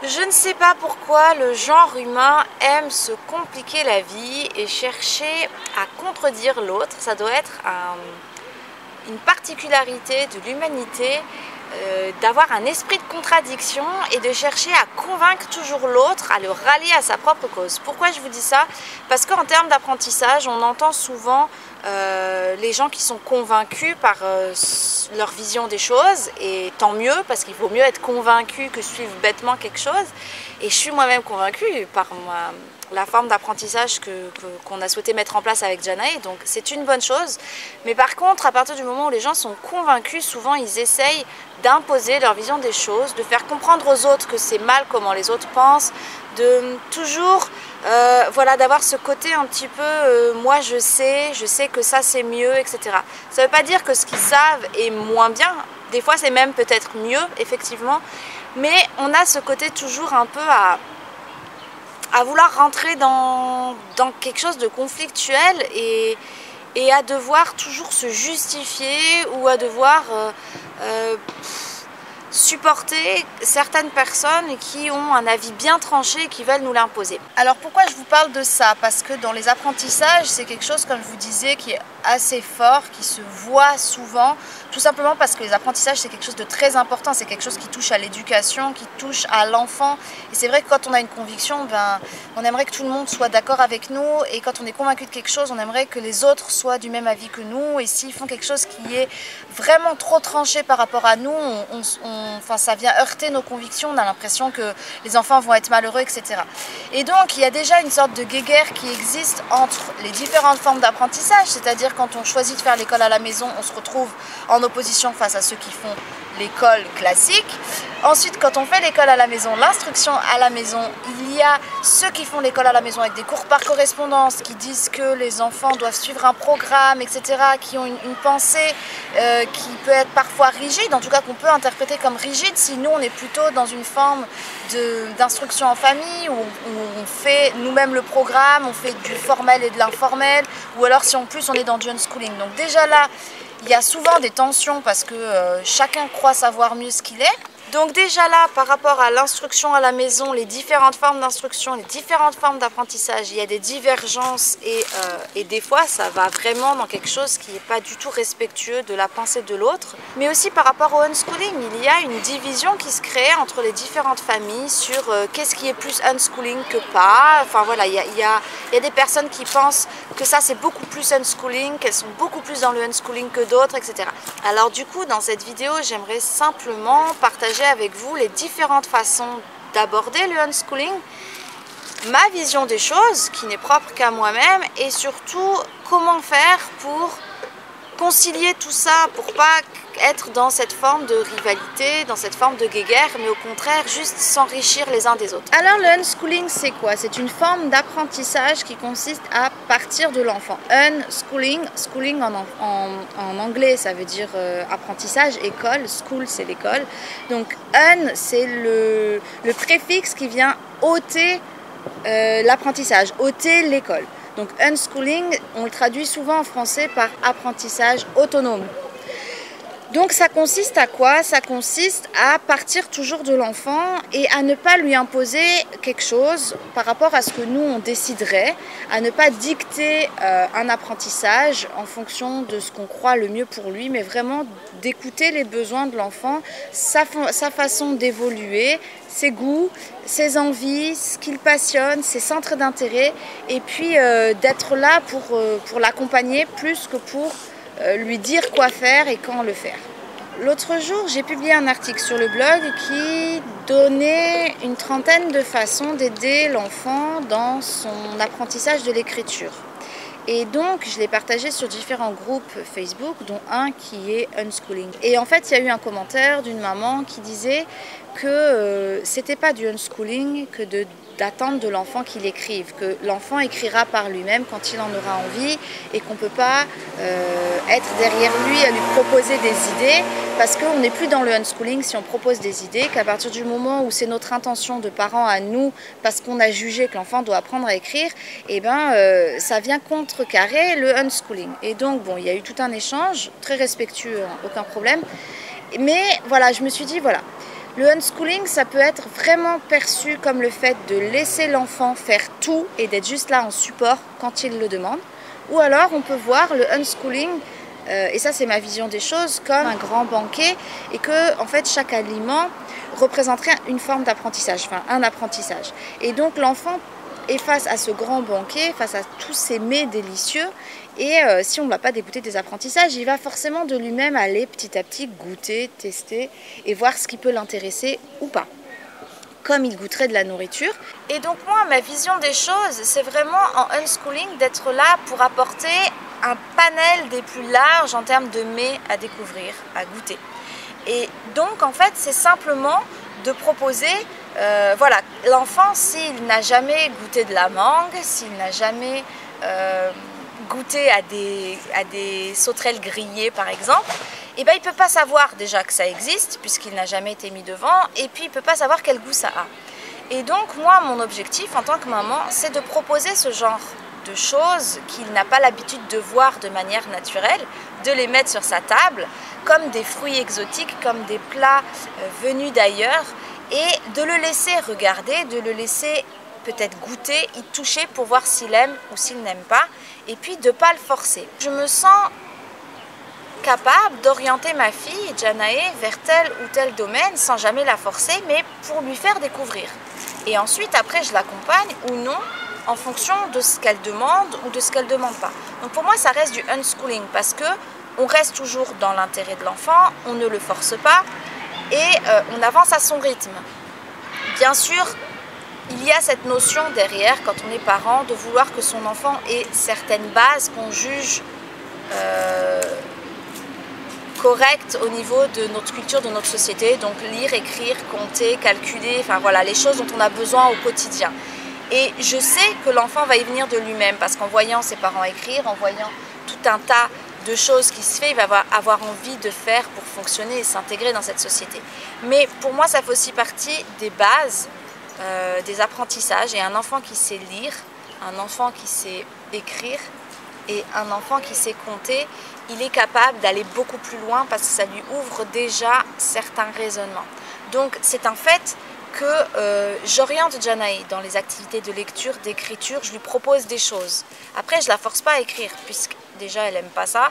Je ne sais pas pourquoi le genre humain aime se compliquer la vie et chercher à contredire l'autre. Ça doit être une particularité de l'humanité d'avoir un esprit de contradiction et de chercher à convaincre toujours l'autre, à le rallier à sa propre cause. Pourquoi je vous dis ça? Parce qu'en termes d'apprentissage, on entend souvent les gens qui sont convaincus par leur vision des choses, et tant mieux, parce qu'il vaut mieux être convaincu que suivre bêtement quelque chose. Et je suis moi-même convaincue par la forme d'apprentissage qu'on a souhaité mettre en place avec Janae, donc c'est une bonne chose. Mais par contre, à partir du moment où les gens sont convaincus, souvent ils essayent d'imposer leur vision des choses, de faire comprendre aux autres que c'est mal comment les autres pensent, de toujours voilà, d'avoir ce côté un petit peu moi je sais que ça c'est mieux, etc. Ça ne veut pas dire que ce qu'ils savent est moins bien, des fois c'est même peut-être mieux, effectivement, mais on a ce côté toujours un peu à vouloir rentrer dans quelque chose de conflictuel et à devoir toujours se justifier ou à devoir supporter certaines personnes qui ont un avis bien tranché et qui veulent nous l'imposer. Alors pourquoi je vous parle de ça? Parce que dans les apprentissages, c'est quelque chose, comme je vous disais, qui est assez fort, qui se voit souvent, tout simplement parce que les apprentissages, c'est quelque chose de très important, c'est quelque chose qui touche à l'éducation, qui touche à l'enfant. Et c'est vrai que quand on a une conviction, on aimerait que tout le monde soit d'accord avec nous, et quand on est convaincu de quelque chose, on aimerait que les autres soient du même avis que nous, et s'ils font quelque chose qui est vraiment trop tranché par rapport à nous, ça vient heurter nos convictions, on a l'impression que les enfants vont être malheureux, etc. Et donc il y a déjà une sorte de guéguerre qui existe entre les différentes formes d'apprentissage, c'est-à-dire quand on choisit de faire l'école à la maison, on se retrouve en opposition face à ceux qui font l'école classique. Ensuite, quand on fait l'école à la maison, l'instruction à la maison, il y a ceux qui font l'école à la maison avec des cours par correspondance, qui disent que les enfants doivent suivre un programme, etc., qui ont une pensée qui peut être parfois rigide, en tout cas qu'on peut interpréter comme rigide, si nous on est plutôt dans une forme d'instruction en famille, où on fait nous-mêmes le programme, on fait du formel et de l'informel, ou alors si en plus on est dans du unschooling. Donc déjà là, il y a souvent des tensions parce que chacun croit savoir mieux ce qu'il est. Donc déjà là, par rapport à l'instruction à la maison, les différentes formes d'instruction, les différentes formes d'apprentissage, il y a des divergences et des fois ça va vraiment dans quelque chose qui n'est pas du tout respectueux de la pensée de l'autre. Mais aussi par rapport au unschooling, il y a une division qui se crée entre les différentes familles sur qu'est-ce qui est plus unschooling que pas. Enfin voilà, il y a des personnes qui pensent que ça c'est beaucoup plus unschooling, qu'elles sont beaucoup plus dans le unschooling que d'autres, etc. Alors du coup, dans cette vidéo, j'aimerais simplement partager avec vous les différentes façons d'aborder le unschooling, ma vision des choses qui n'est propre qu'à moi-même, et surtout comment faire pour concilier tout ça, pour pas être dans cette forme de rivalité, dans cette forme de guéguerre, mais au contraire juste s'enrichir les uns des autres. Alors le unschooling c'est quoi? C'est une forme d'apprentissage qui consiste à partir de l'enfant. Unschooling, schooling en anglais ça veut dire apprentissage, école, school c'est l'école. Donc un c'est le préfixe qui vient ôter l'apprentissage, ôter l'école. Donc unschooling, on le traduit souvent en français par apprentissage autonome. Donc ça consiste à quoi? Ça consiste à partir toujours de l'enfant et à ne pas lui imposer quelque chose par rapport à ce que nous on déciderait, à ne pas dicter un apprentissage en fonction de ce qu'on croit le mieux pour lui, mais vraiment d'écouter les besoins de l'enfant, sa façon d'évoluer, ses goûts, ses envies, ce qu'il passionne, ses centres d'intérêt, et puis d'être là pour l'accompagner plus que pour lui dire quoi faire et quand le faire. L'autre jour, j'ai publié un article sur le blog qui donnait une trentaine de façons d'aider l'enfant dans son apprentissage de l'écriture. Et donc, je l'ai partagé sur différents groupes Facebook, dont un qui est Unschooling. Et en fait, il y a eu un commentaire d'une maman qui disait que c'était pas du unschooling que d'attendre de l'enfant qu'il écrive, que l'enfant écrira par lui-même quand il en aura envie et qu'on ne peut pas être derrière lui à lui proposer des idées, parce qu'on n'est plus dans le unschooling si on propose des idées, qu'à partir du moment où c'est notre intention de parents à nous, parce qu'on a jugé que l'enfant doit apprendre à écrire, et ça vient contrecarrer le unschooling. Et donc bon, il y a eu tout un échange, très respectueux, aucun problème, mais voilà, je me suis dit voilà, Le unschooling, ça peut être vraiment perçu comme le fait de laisser l'enfant faire tout et d'être juste là en support quand il le demande. Ou alors on peut voir le unschooling, et ça c'est ma vision des choses, comme un grand banquet et que en fait chaque aliment représenterait une forme d'apprentissage, enfin un apprentissage. Et donc l'enfant est face à ce grand banquet, face à tous ces mets délicieux, et si on ne va pas dégoûter des apprentissages, il va forcément de lui-même aller petit à petit goûter, tester et voir ce qui peut l'intéresser ou pas, comme il goûterait de la nourriture. Et donc moi, ma vision des choses, c'est vraiment en unschooling d'être là pour apporter un panel des plus larges en termes de mets à découvrir, à goûter. Et donc en fait, c'est simplement de proposer, voilà, l'enfant, s'il n'a jamais goûté de la mangue, s'il n'a jamais goûté à des sauterelles grillées par exemple, et ben, il ne peut pas savoir déjà que ça existe puisqu'il n'a jamais été mis devant, et puis il ne peut pas savoir quel goût ça a. Et donc moi, mon objectif en tant que maman, c'est de proposer ce genre de choses qu'il n'a pas l'habitude de voir de manière naturelle, de les mettre sur sa table comme des fruits exotiques, comme des plats venus d'ailleurs, et de le laisser regarder, de le laisser peut-être goûter, y toucher pour voir s'il aime ou s'il n'aime pas, et puis de ne pas le forcer. Je me sens capable d'orienter ma fille, Janae, vers tel ou tel domaine sans jamais la forcer, mais pour lui faire découvrir. Et ensuite, après, je l'accompagne ou non en fonction de ce qu'elle demande ou de ce qu'elle ne demande pas. Donc pour moi, ça reste du unschooling parce que on reste toujours dans l'intérêt de l'enfant, on ne le force pas et on avance à son rythme. Bien sûr, il y a cette notion derrière, quand on est parent, de vouloir que son enfant ait certaines bases qu'on juge correctes au niveau de notre culture, de notre société. Donc lire, écrire, compter, calculer, enfin voilà, les choses dont on a besoin au quotidien. Et je sais que l'enfant va y venir de lui-même parce qu'en voyant ses parents écrire, en voyant tout un tas de choses qui se fait, il va avoir envie de faire pour fonctionner et s'intégrer dans cette société. Mais pour moi, ça fait aussi partie des bases, des apprentissages. Et un enfant qui sait lire, un enfant qui sait écrire et un enfant qui sait compter, il est capable d'aller beaucoup plus loin parce que ça lui ouvre déjà certains raisonnements. Donc c'est un fait que j'oriente Janae dans les activités de lecture, d'écriture, je lui propose des choses. Après, je ne la force pas à écrire, puisque déjà, elle n'aime pas ça.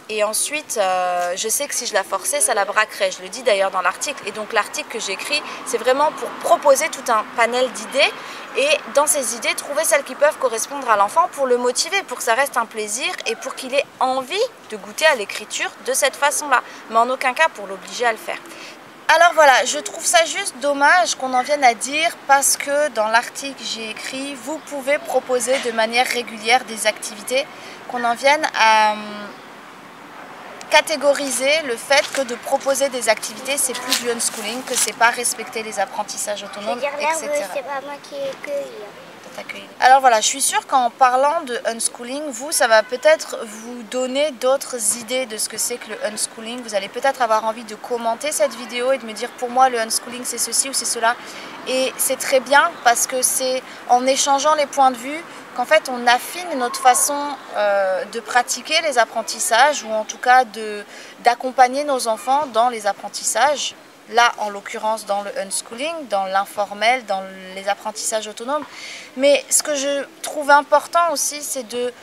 Et ensuite, je sais que si je la forçais, ça la braquerait. Je le dis d'ailleurs dans l'article. Et donc, l'article que j'écris, c'est vraiment pour proposer tout un panel d'idées. Et dans ces idées, trouver celles qui peuvent correspondre à l'enfant pour le motiver, pour que ça reste un plaisir et pour qu'il ait envie de goûter à l'écriture de cette façon-là. Mais en aucun cas pour l'obliger à le faire. Alors voilà, je trouve ça juste dommage qu'on en vienne à dire parce que dans l'article j'ai écrit « Vous pouvez proposer de manière régulière des activités », qu'on en vienne à catégoriser le fait que de proposer des activités c'est plus du unschooling, que c'est pas respecter les apprentissages autonomes, etc. C'est pas moi qui ai cueilli. Alors voilà, je suis sûre qu'en parlant de unschooling, vous, ça va peut-être vous donner d'autres idées de ce que c'est que le unschooling. Vous allez peut-être avoir envie de commenter cette vidéo et de me dire pour moi le unschooling c'est ceci ou c'est cela. Et c'est très bien parce que c'est en échangeant les points de vue qu'en fait on affine notre façon de pratiquer les apprentissages ou en tout cas d'accompagner nos enfants dans les apprentissages. Là, en l'occurrence, dans le unschooling, dans l'informel, dans les apprentissages autonomes. Mais ce que je trouve important aussi, c'est de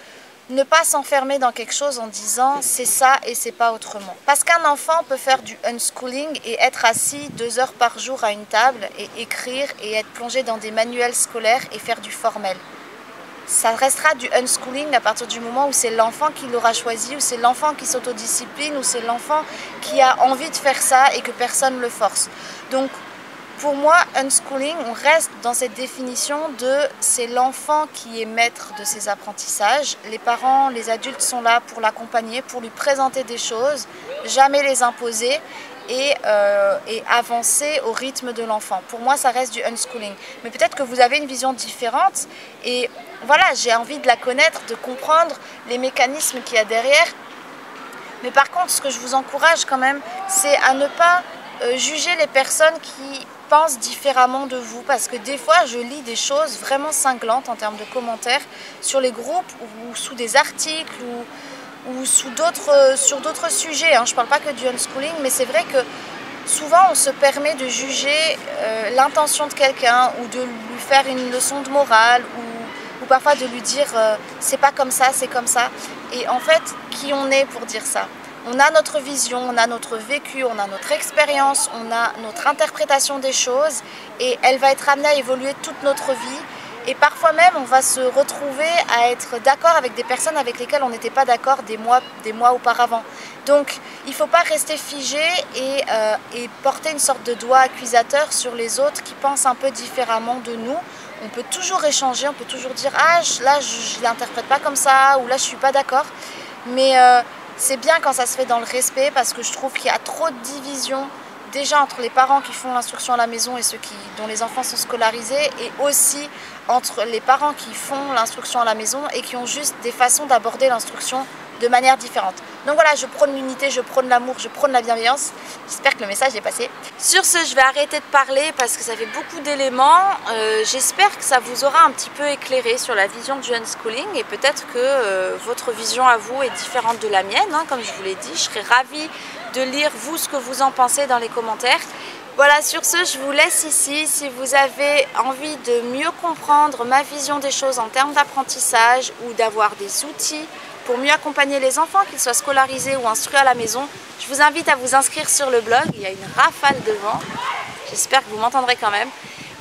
ne pas s'enfermer dans quelque chose en disant c'est ça et c'est pas autrement. Parce qu'un enfant peut faire du unschooling et être assis 2 heures par jour à une table et écrire et être plongé dans des manuels scolaires et faire du formel. Ça restera du unschooling à partir du moment où c'est l'enfant qui l'aura choisi, où c'est l'enfant qui s'autodiscipline, où c'est l'enfant qui a envie de faire ça et que personne ne le force. Donc pour moi, unschooling, on reste dans cette définition de c'est l'enfant qui est maître de ses apprentissages. Les parents, les adultes sont là pour l'accompagner, pour lui présenter des choses, jamais les imposer. Et avancer au rythme de l'enfant. Pour moi, ça reste du unschooling. Mais peut-être que vous avez une vision différente et voilà, j'ai envie de la connaître, de comprendre les mécanismes qu'il y a derrière. Mais par contre, ce que je vous encourage quand même, c'est à ne pas juger les personnes qui pensent différemment de vous. Parce que des fois, je lis des choses vraiment cinglantes en termes de commentaires sur les groupes ou sous des articles ou sur d'autres sujets, hein. Je ne parle pas que du unschooling, mais c'est vrai que souvent on se permet de juger l'intention de quelqu'un ou de lui faire une leçon de morale ou parfois de lui dire c'est pas comme ça, c'est comme ça. Et en fait, qui on est pour dire ça? On a notre vision, on a notre vécu, on a notre expérience, on a notre interprétation des choses et elle va être amenée à évoluer toute notre vie. Et parfois même, on va se retrouver à être d'accord avec des personnes avec lesquelles on n'était pas d'accord des mois auparavant. Donc, il ne faut pas rester figé et porter une sorte de doigt accusateur sur les autres qui pensent un peu différemment de nous. On peut toujours échanger, on peut toujours dire « Ah, là, je ne l'interprète pas comme ça » ou « Là, je ne suis pas d'accord ». Mais c'est bien quand ça se fait dans le respect parce que je trouve qu'il y a trop de division déjà entre les parents qui font l'instruction à la maison et ceux dont les enfants sont scolarisés et aussi entre les parents qui font l'instruction à la maison et qui ont juste des façons d'aborder l'instruction de manière différente. Donc voilà, je prône l'unité, je prône l'amour, je prône la bienveillance. J'espère que le message est passé. Sur ce, je vais arrêter de parler parce que ça fait beaucoup d'éléments. J'espère que ça vous aura un petit peu éclairé sur la vision du unschooling et peut-être que votre vision à vous est différente de la mienne, hein, comme je vous l'ai dit. Je serais ravie de lire vous ce que vous en pensez dans les commentaires. Voilà, sur ce, je vous laisse ici. Si vous avez envie de mieux comprendre ma vision des choses en termes d'apprentissage ou d'avoir des outils pour mieux accompagner les enfants, qu'ils soient scolarisés ou instruits à la maison, je vous invite à vous inscrire sur le blog. Il y a une rafale de vent. J'espère que vous m'entendrez quand même.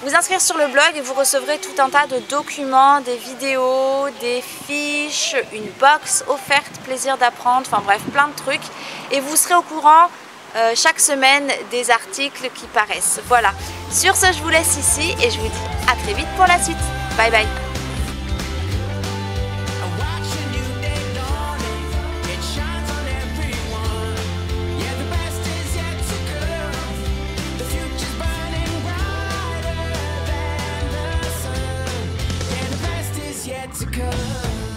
Vous inscrire sur le blog et vous recevrez tout un tas de documents, des vidéos, des fiches, une box offerte, plaisir d'apprendre, enfin bref, plein de trucs. Et vous serez au courant chaque semaine des articles qui paraissent. Voilà. Sur ce, je vous laisse ici et je vous dis à très vite pour la suite. Bye bye. To come.